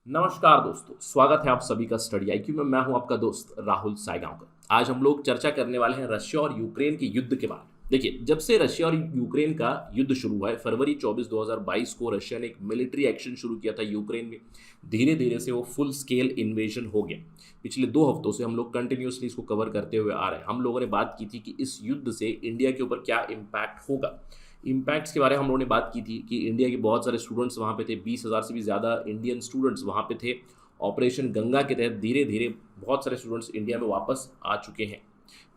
नमस्कार दोस्तों, स्वागत है आप सभी का स्टडी आईक्यू में। मैं हूं आपका दोस्त राहुल सायगांवकर। आज हम लोग चर्चा करने वाले हैं रशिया और यूक्रेन के युद्ध के बारे में। देखिए, जब से रशिया और यूक्रेन का युद्ध शुरू हुआ है फरवरी 24 2022 को रशिया ने एक मिलिट्री एक्शन शुरू किया था यूक्रेन में। धीरे धीरे से वो फुल स्केल इन्वेजन हो गया। पिछले 2 हफ्तों से हम लोग कंटिन्यूसली इसको कवर करते हुए आ रहे हैं। हम लोगों ने बात की थी कि इस युद्ध से इंडिया के ऊपर क्या इम्पैक्ट होगा। इम्पैक्ट्स के बारे में हम लोगों ने बात की थी कि इंडिया के बहुत सारे स्टूडेंट्स वहाँ पे थे, 20,000 से भी ज़्यादा इंडियन स्टूडेंट्स वहाँ पे थे। ऑपरेशन गंगा के तहत धीरे धीरे बहुत सारे स्टूडेंट्स इंडिया में वापस आ चुके हैं।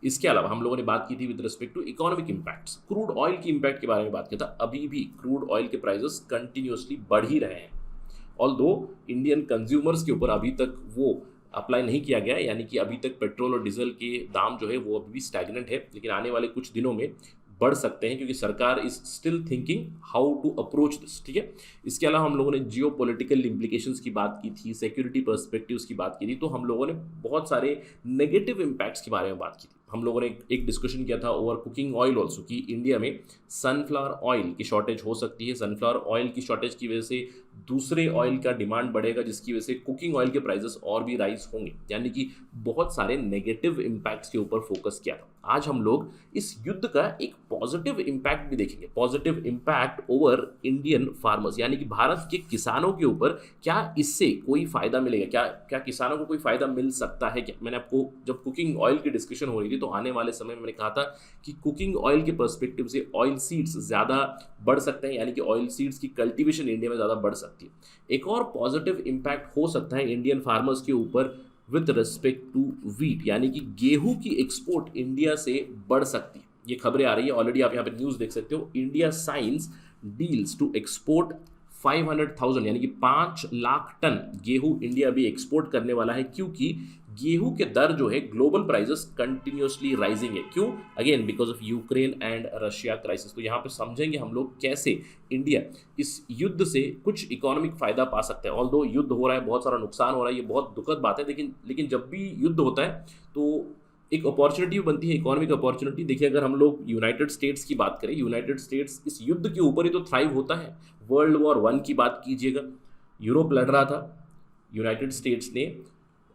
इसके अलावा हम लोगों ने बात की थी with respect to economic impacts, crude oil की इम्पैक्ट के बारे में बात किया था। अभी भी क्रूड ऑयल के प्राइसेस कंटिन्यूसली बढ़ ही रहे हैं। ऑल्दो इंडियन कंज्यूमर्स के ऊपर अभी तक वो अप्लाई नहीं किया गया है, यानी कि अभी तक पेट्रोल और डीजल के दाम जो है वो अभी भी स्टैग्नेंट है, लेकिन आने वाले कुछ दिनों में बढ़ सकते हैं क्योंकि सरकार is still thinking how to approach this. ठीक है। इसके अलावा हम लोगों ने जियो पॉलिटिकल इम्प्लीकेशंस की बात की थी, सिक्योरिटी पर्सपेक्टिव्स की बात की थी। तो हम लोगों ने बहुत सारे नेगेटिव इम्पैक्ट्स के बारे में बात की थी। हम लोगों ने एक डिस्कशन किया था ओवर कुकिंग ऑयल ऑल्सो, कि इंडिया में सनफ्लावर ऑयल की शॉर्टेज हो सकती है। सनफ्लावर ऑयल की शॉर्टेज की वजह से दूसरे ऑयल का डिमांड बढ़ेगा, जिसकी वजह से कुकिंग ऑयल के प्राइसेस और भी राइज होंगे। यानी कि बहुत सारे नेगेटिव इम्पैक्ट्स के ऊपर फोकस किया था। आज हम लोग इस युद्ध का एक पॉजिटिव इम्पैक्ट भी देखेंगे। Positive impact over Indian farmers, यानी कि भारत के किसानों के ऊपर क्या इससे कोई फायदा मिलेगा, क्या क्या किसानों को कोई फायदा मिल सकता है क्या। मैंने आपको जब कुकिंग ऑयल की डिस्कशन हो रही थी तो आने वाले समय में मैंने कहा था कि कुकिंग ऑयल के पर्सपेक्टिव से ऑयल सीड्स ज़्यादा बढ़ सकते हैं, यानी कि ऑयल सीड्स की कल्टीवेशन इंडिया में ज़्यादा बढ़ सकती है। एक और पॉजिटिव इम्पैक्ट हो सकता है इंडियन फार्मर्स के ऊपर विद रिस्पेक्ट टू वीट, यानी कि गेहूं की एक्सपोर्ट इंडिया से बढ़ सकती है। ये खबरें आ रही है, ऑलरेडी आप यहाँ पे न्यूज़ देख सकते हो। India signs deals to export 500,000 यानी कि 5 लाख टन गेहूं इंडिया अभी एक्सपोर्ट करने वाला है, क्योंकि गेहूं के दर जो है ग्लोबल प्राइसेस कंटिन्यूसली राइजिंग है। क्यों? Again because of Ukraine and Russia crisis. तो यहाँ पे समझेंगे हम लोग कैसे इंडिया इस युद्ध से कुछ इकोनॉमिक फायदा पा सकता है। ऑल्दो युद्ध हो रहा है, बहुत सारा नुकसान हो रहा है, ये बहुत दुखद बात है, लेकिन जब भी युद्ध होता है तो एक अपॉर्चुनिटी भी बनती है, इकोनॉमिक अपॉर्चुनिटी। देखिए, अगर हम लोग यूनाइटेड स्टेट्स की बात करें, यूनाइटेड स्टेट्स इस युद्ध के ऊपर ही तो थ्राइव होता है। वर्ल्ड वॉर 1 की बात कीजिएगा, यूरोप लड़ रहा था, यूनाइटेड स्टेट्स ने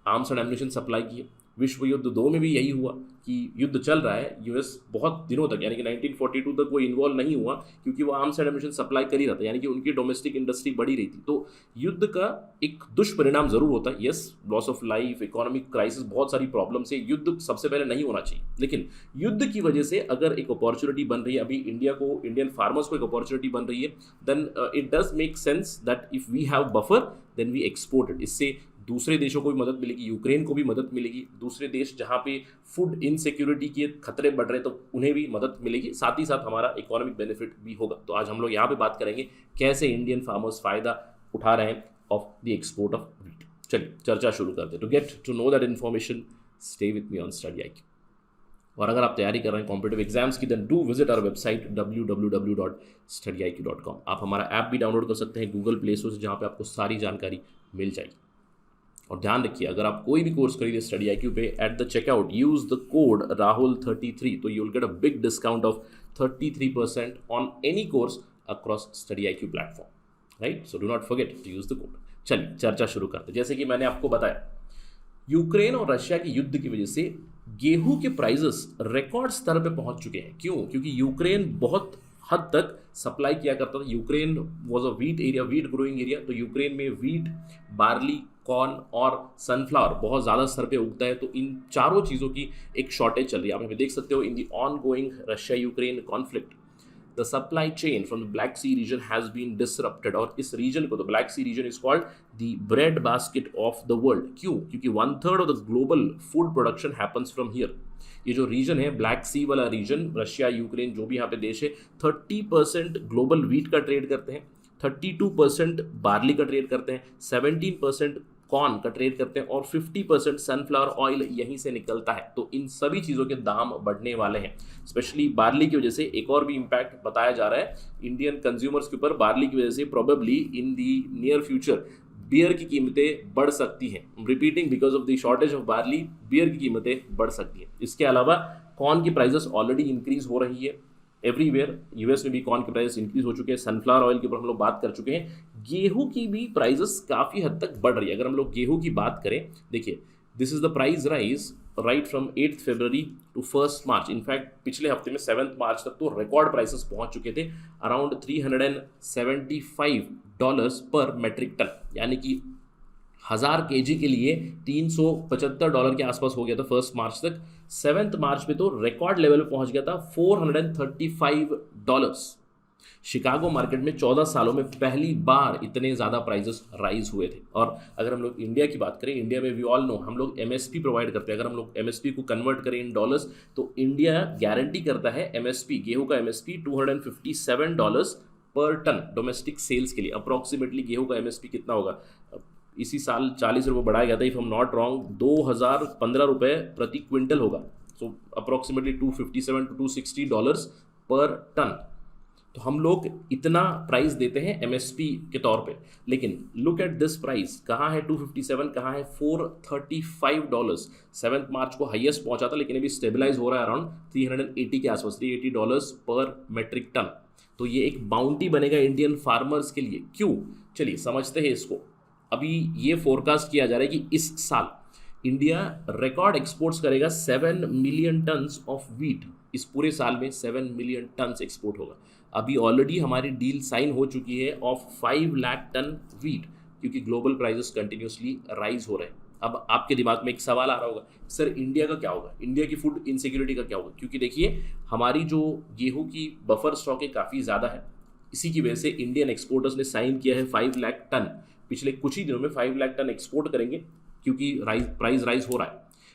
आर्म्स एंड एम्यूनिशन सप्लाई किए। विश्व युद्ध 2 में भी यही हुआ कि युद्ध चल रहा है, यूएस बहुत दिनों तक यानी कि 1942 तक वो इन्वॉल्व नहीं हुआ, क्योंकि वो आर्म्स एंड एम्यूनिशन सप्लाई कर ही रहा था, यानी कि उनकी डोमेस्टिक इंडस्ट्री बढ़ी रही थी। तो युद्ध का एक दुष्परिणाम जरूर होता है। Yes, loss of life, economic crisis, बहुत सारी प्रॉब्लम से युद्ध सबसे पहले नहीं होना चाहिए, लेकिन युद्ध की वजह से अगर एक अपॉर्चुनिटी बन रही है, अभी इंडिया को, इंडियन फार्मर्स को एक अपॉर्चुनिटी बन रही है, then it does make sense that if we have buffer then we export it. इससे दूसरे देशों को भी मदद मिलेगी, यूक्रेन को भी मदद मिलेगी। दूसरे देश जहाँ पे फूड इनसिक्योरिटी के खतरे बढ़ रहे हैं तो उन्हें भी मदद मिलेगी, साथ ही साथ हमारा इकोनॉमिक बेनिफिट भी होगा। तो आज हम लोग यहाँ पे बात करेंगे कैसे इंडियन फार्मर्स फायदा उठा रहे हैं of the export of wheat. चलिए चर्चा शुरू करते हैं। To get to know that information, stay with me on Study IQ. और अगर आप तैयारी कर रहे हैं कॉम्पिटिटिव एग्जाम्स की, then do visit our website www.studyiq.com। आप हमारा ऐप भी डाउनलोड कर सकते हैं गूगल प्ले स्टोर से, जहाँ पे आपको सारी जानकारी मिल जाएगी। और ध्यान रखिए, अगर आप कोई भी कोर्स खरीदे स्टडी आईक्यू पे, at the checkout use the code राहुल33, तो you will get a big discount of 33% on any course across Study IQ platform, right? So do not forget to use the code. चलिए चर्चा शुरू करते हैं। जैसे कि मैंने आपको बताया, यूक्रेन और रशिया के युद्ध की वजह से गेहूं के प्राइसेस रिकॉर्ड स्तर पे पहुंच चुके हैं। क्यों? क्योंकि यूक्रेन बहुत हद तक सप्लाई किया करता था। Ukraine was a wheat area, wheat growing area. तो यूक्रेन में वीट, बार्ली, कॉर्न और सनफ्लावर बहुत ज़्यादा स्तर पे उगता है। तो इन चारों चीज़ों की एक शॉर्टेज चल रही है। आप यहाँ पे देख सकते हो, in the ongoing Russia Ukraine conflict the supply chain from the Black Sea region has been disrupted. और इस रीजन को, the Black Sea region is called the bread basket of the world. क्यों? क्योंकि 1/3 of the global food production happens from here. ये जो reason है, black सी वाला reason, Russia, Ukraine, जो भी यहाँ पे देश है, 30% ग्लोबल वीट का ट्रेड करते हैं, 32% बार्ली का ट्रेड करते हैं, 17% कॉर्न का ट्रेड करते हैं और 50% सनफ्लावर ऑयल यहीं से निकलता है। तो इन सभी चीज़ों के दाम बढ़ने वाले हैं। स्पेशली बार्ली की वजह से एक और भी इम्पैक्ट बताया जा रहा है इंडियन कंज्यूमर्स के ऊपर। बार्ली की वजह से probably in the near future beer की कीमतें बढ़ सकती हैं। Repeating, because of the shortage of barley beer की कीमतें बढ़ सकती हैं। इसके अलावा कॉर्न की प्राइसेस ऑलरेडी इंक्रीज हो रही है एवरीवेयर। यूएस में भी कॉर्न के प्राइस इंक्रीज हो चुके हैं। सनफ्लावर ऑयल के ऊपर हम लोग बात कर चुके हैं। गेहूं की भी प्राइजेस काफ़ी हद तक बढ़ रही है। अगर हम लोग गेहूं की बात करें, देखिए this is the price rise right from 8 फरवरी टू 1 मार्च। इनफैक्ट पिछले हफ्ते में 7 मार्च तक तो रिकॉर्ड प्राइसेस पहुंच चुके थे, अराउंड $375 पर मेट्रिक टन, यानी कि 1000 kg के लिए $375 के आसपास हो गया था 1 मार्च तक। 7 मार्च में तो रिकॉर्ड लेवल पे पहुंच गया था $435। शिकागो मार्केट में 14 सालों में पहली बार इतने ज़्यादा प्राइजेस राइज हुए थे। और अगर हम लोग इंडिया की बात करें, इंडिया में वी ऑल नो हम लोग एमएसपी प्रोवाइड करते हैं। अगर हम लोग एमएसपी को कन्वर्ट करें इन डॉलर्स, तो इंडिया गारंटी करता है एमएसपी, गेहूं का एमएसपी $257 पर टन डोमेस्टिक सेल्स के लिए। अप्रॉक्सीमेटली गेहूं का एमएसपी कितना होगा, इसी साल 40 रुपये बढ़ाया गया था, if I am not wrong, 2015 रुपये प्रति क्विंटल होगा। सो अप्रॉक्सीमेटली $257 to $260 पर टन। तो हम लोग इतना प्राइस देते हैं एमएसपी के तौर पे, लेकिन लुक एट दिस प्राइस, कहाँ है 257, कहाँ है $435। 7 मार्च को हाईएस्ट पहुंचा था, लेकिन अभी स्टेबलाइज हो रहा है अराउंड 380 के आसपास, $380 पर मेट्रिक टन। तो ये एक बाउंटी बनेगा इंडियन फार्मर्स के लिए। क्यों, चलिए समझते हैं इसको। अभी ये फोरकास्ट किया जा रहा है कि इस साल इंडिया रिकॉर्ड एक्सपोर्ट्स करेगा 7 मिलियन टन्स ऑफ वीट। इस पूरे साल में 7 मिलियन टन्स एक्सपोर्ट होगा। अभी ऑलरेडी हमारी डील साइन हो चुकी है ऑफ 5 लाख टन वीट, क्योंकि ग्लोबल प्राइसेस कंटिन्यूसली राइज हो रहे हैं। अब आपके दिमाग में एक सवाल आ रहा होगा, सर इंडिया का क्या होगा, इंडिया की फूड इनसिक्योरिटी का क्या होगा? क्योंकि देखिए हमारी जो गेहूं की बफर स्टॉक है काफ़ी ज़्यादा है। इसी की वजह से इंडियन एक्सपोर्टर्स ने साइन किया है 5 लाख टन। पिछले कुछ ही दिनों में 5 लाख टन एक्सपोर्ट करेंगे, क्योंकि प्राइस राइज हो रहा है।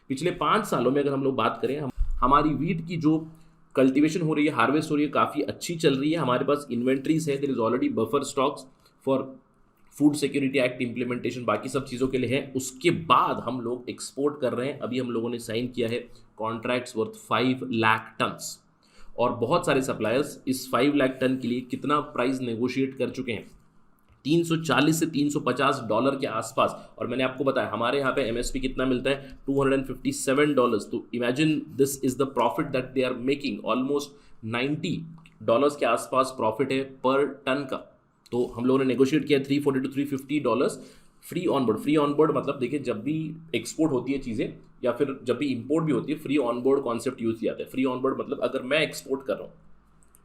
पिछले 5 सालों में अगर हम लोग बात करें, हमारी वीट की जो कल्टीवेशन हो रही है, हार्वेस्ट हो रही है, काफ़ी अच्छी चल रही है। हमारे पास इन्वेंट्रीज है, there is already buffer stocks for food security act implementation, बाकी सब चीज़ों के लिए है। उसके बाद हम लोग एक्सपोर्ट कर रहे हैं। अभी हम लोगों ने साइन किया है कॉन्ट्रैक्ट्स वर्थ 5 लाख टन्स, और बहुत सारे सप्लायर्स इस 5 लाख टन के लिए कितना प्राइस नेगोशिएट कर चुके हैं, $340 से $350 के आसपास। और मैंने आपको बताया हमारे यहाँ पे एमएसपी कितना मिलता है, $257। तो imagine this is the profit that they are making, almost $90 के आसपास प्रॉफिट है पर टन का। तो हम लोगों ने नेगोशिएट किया $340 to $350 free on board. Free on board मतलब देखिए, जब भी एक्सपोर्ट होती है चीज़ें या फिर जब भी इंपोर्ट भी होती है, free on board concept use किया जाता है। फ्री ऑन बोर्ड मतलब अगर मैं एक्सपोर्ट कर रहा हूँ,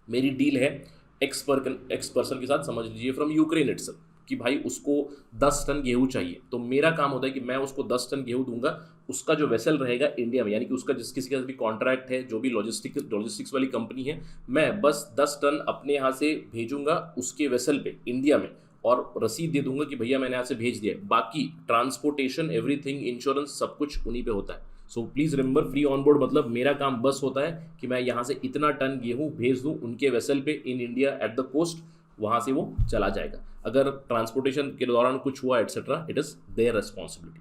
मेरी डील है एक्स पर्सन के साथ, समझ लीजिए फ्रॉम यूक्रेन इटसेल्फ, कि भाई उसको 10 टन गेहूँ चाहिए, तो मेरा काम होता है कि मैं उसको 10 टन गेहूँ दूंगा। उसका जो वेसल रहेगा इंडिया में, यानी कि उसका जिस किसी का भी कॉन्ट्रैक्ट है, जो भी लॉजिस्टिक्स वाली कंपनी है, मैं बस 10 टन अपने यहाँ से भेजूंगा उसके वेसल पे इंडिया में, और रसीद दे दूंगा कि भैया मैंने यहाँ से भेज दिया। बाकी ट्रांसपोर्टेशन, एवरीथिंग, इंश्योरेंस, सब कुछ उन्हीं पे होता है। So please remember, free on board मतलब मेरा काम बस होता है कि मैं यहाँ से इतना टन गेहूँ भेज दूँ उनके वेसल पे in India at the coast, वहाँ से वो चला जाएगा। अगर ट्रांसपोर्टेशन के दौरान कुछ हुआ etcetera, it is their responsibility.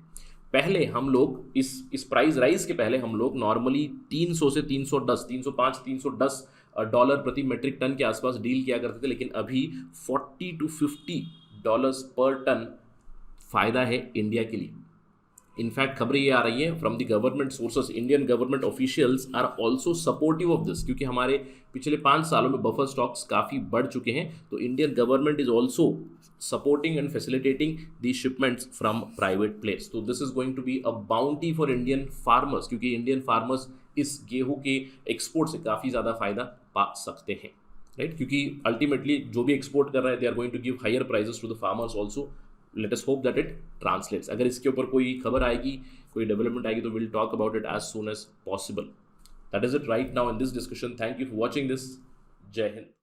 पहले हम लोग इस प्राइस राइज के पहले हम लोग नॉर्मली 300 से 310, 305, $310 प्रति मेट्रिक टन के आसपास डील किया करते थे, लेकिन अभी $40 to $50 पर टन फ़ायदा है इंडिया के लिए। इनफैक्ट खबरें ये आ रही है from the government sources, Indian government officials are also supportive of this, क्योंकि हमारे पिछले 5 सालों में बफर स्टॉक्स काफ़ी बढ़ चुके हैं। तो Indian government is also supporting and facilitating the shipments from private place. तो this is going to be a bounty for Indian farmers, क्योंकि इंडियन फार्मर्स इस गेहूं के एक्सपोर्ट से काफ़ी ज़्यादा फायदा पा सकते हैं, राइट? क्योंकि अल्टीमेटली जो भी एक्सपोर्ट कर रहे हैं, they are going to give higher prices to the farmers also. Let us hope that it translates. अगर इसके ऊपर कोई खबर आएगी, कोई डेवलपमेंट आएगी, तो will talk about it as soon as possible. That is it right now in this discussion. Thank you for watching this. जय हिंद।